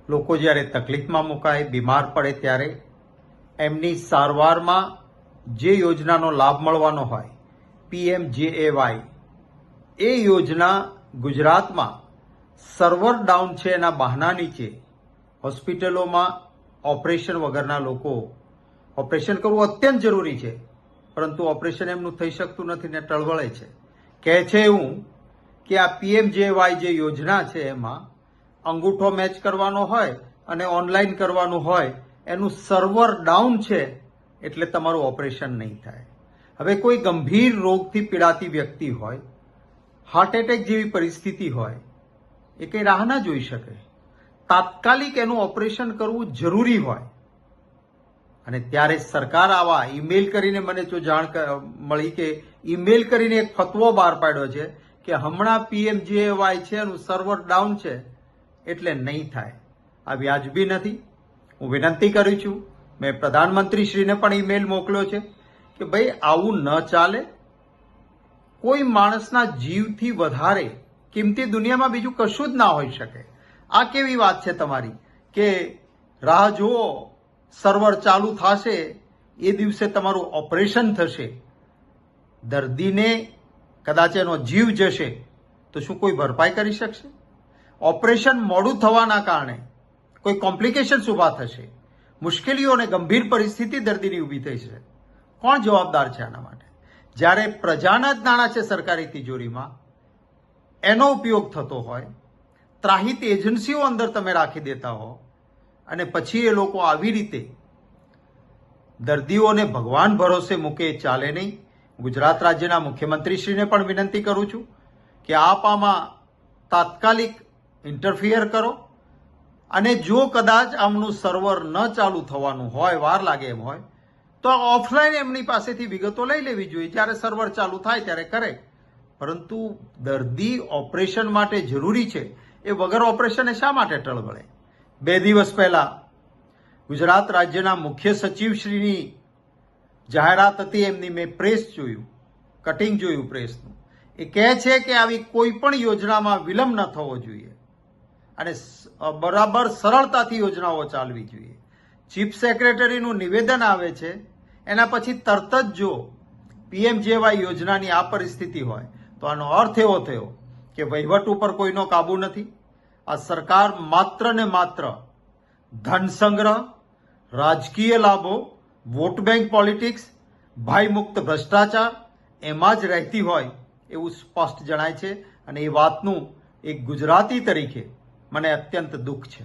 લોકો જ્યારે તકલીફમાં મુકાય, બીમાર પડે ત્યારે એમની સારવારમાં જે યોજનાનો લાભ મળવાનો હોય, PMJAY, એ યોજના ગુજરાતમાં સર્વર ડાઉન છે એના બહાના નીચે હોસ્પિટલોમાં ઓપરેશન વગરના લોકો, ઓપરેશન કરવું અત્યંત જરૂરી છે, પરંતુ ઓપરેશન એમનું થઈ શકતું નથી ને ટળવળે છે. કહે છે એવું કે આ PMJAY જે યોજના છે એમાં અંગૂઠો મેચ કરવાનો હોય અને ઓનલાઈન કરવાનું હોય, એનું સર્વર ડાઉન છે એટલે તમારું ઓપરેશન નહીં થાય. હવે કોઈ ગંભીર રોગથી પીડાતી વ્યક્તિ હોય, હાર્ટ એટેક જેવી પરિસ્થિતિ હોય, એ કંઈ રાહ ના જોઈ શકે. તાત્કાલિક એનું ઓપરેશન કરવું જરૂરી હોય અને ત્યારે સરકાર આવા ઈમેલ કરીને, મને જો જાણ મળી કે ઈમેલ કરીને એક ફતવો બહાર પાડ્યો છે કે હમણાં PMJAY છે એનું સર્વર ડાઉન છે એટલે નહીં થાય. આ વ્યાજબી નથી. હું વિનંતી કરું છું, મેં પ્રધાનમંત્રીશ્રીને પણ ઈમેલ મોકલ્યો છે કે ભાઈ આવું ન ચાલે. કોઈ માણસના જીવથી વધારે કિંમતી દુનિયામાં બીજું કશું જ ના હોઈ શકે. આ કેવી વાત છે તમારી કે રાહ જુઓ, સર્વર ચાલુ થશે એ દિવસે તમારું ઓપરેશન થશે. દર્દીને કદાચ એનો જીવ જશે તો શું કોઈ ભરપાઈ કરી શકશે? ઓપરેશન મોડું થવાના કારણે કોઈ કોમ્પ્લિકેશન્સ ઊભા થશે, મુશ્કેલીઓ અને ગંભીર પરિસ્થિતિ દર્દીની ઊભી થઈ છે. કોણ જવાબદાર છે આના માટે? જ્યારે પ્રજાના જ નાણાં છે સરકારી તિજોરીમાં, એનો ઉપયોગ થતો હોય, ત્રાહિત એજન્સીઓ અંદર તમે રાખી દેતા હો અને પછી એ લોકો આવી રીતે દર્દીઓને ભગવાન ભરોસે મૂકે, ચાલે નહીં. ગુજરાત રાજ્યના મુખ્યમંત્રીશ્રીને પણ વિનંતી કરું છું કે આપ આમાં તાત્કાલિક ઇન્ટરફિયર કરો અને જો કદાચ આમનું સર્વર ન ચાલુ થવાનું હોય, વાર લાગે એમ હોય, તો ઓફલાઈન એમની પાસેથી વિગતો લઈ લેવી જોઈએ. જ્યારે સર્વર ચાલુ થાય ત્યારે કરે. પરંતુ દર્દી ઓપરેશન માટે જરૂરી છે, એ વગર ઓપરેશને શા માટે ટળવળે? 2 દિવસ પહેલા ગુજરાત રાજ્યના મુખ્ય સચિવશ્રીની જાહેરાત હતી, એમની મેં પ્રેસ જોયું, કટિંગ જોયું પ્રેસનું. એ કહે છે કે આવી કોઈ પણ યોજનામાં વિલંબ ન થવો જોઈએ અને બરાબર સરળતાથી યોજનાઓ ચાલવી જોઈએ. ચીફ સેક્રેટરીનું નિવેદન આવે છે, એના પછી તરત જ જો PMJAY યોજનાની આ પરિસ્થિતિ હોય તો આનો અર્થ એવો થયો કે વહીવટ ઉપર કોઈનો કાબુ નથી. આ સરકાર માત્ર ને માત્ર ધન સંગ્રહ, રાજકીય લાભો, વોટ બેંક પોલિટિક્સ, ભયમુક્ત ભ્રષ્ટાચાર એમાં જ રહેતી હોય એવું સ્પષ્ટ જણાય છે અને એ વાતનું એક ગુજરાતી તરીકે મને અત્યંત દુઃખ છે.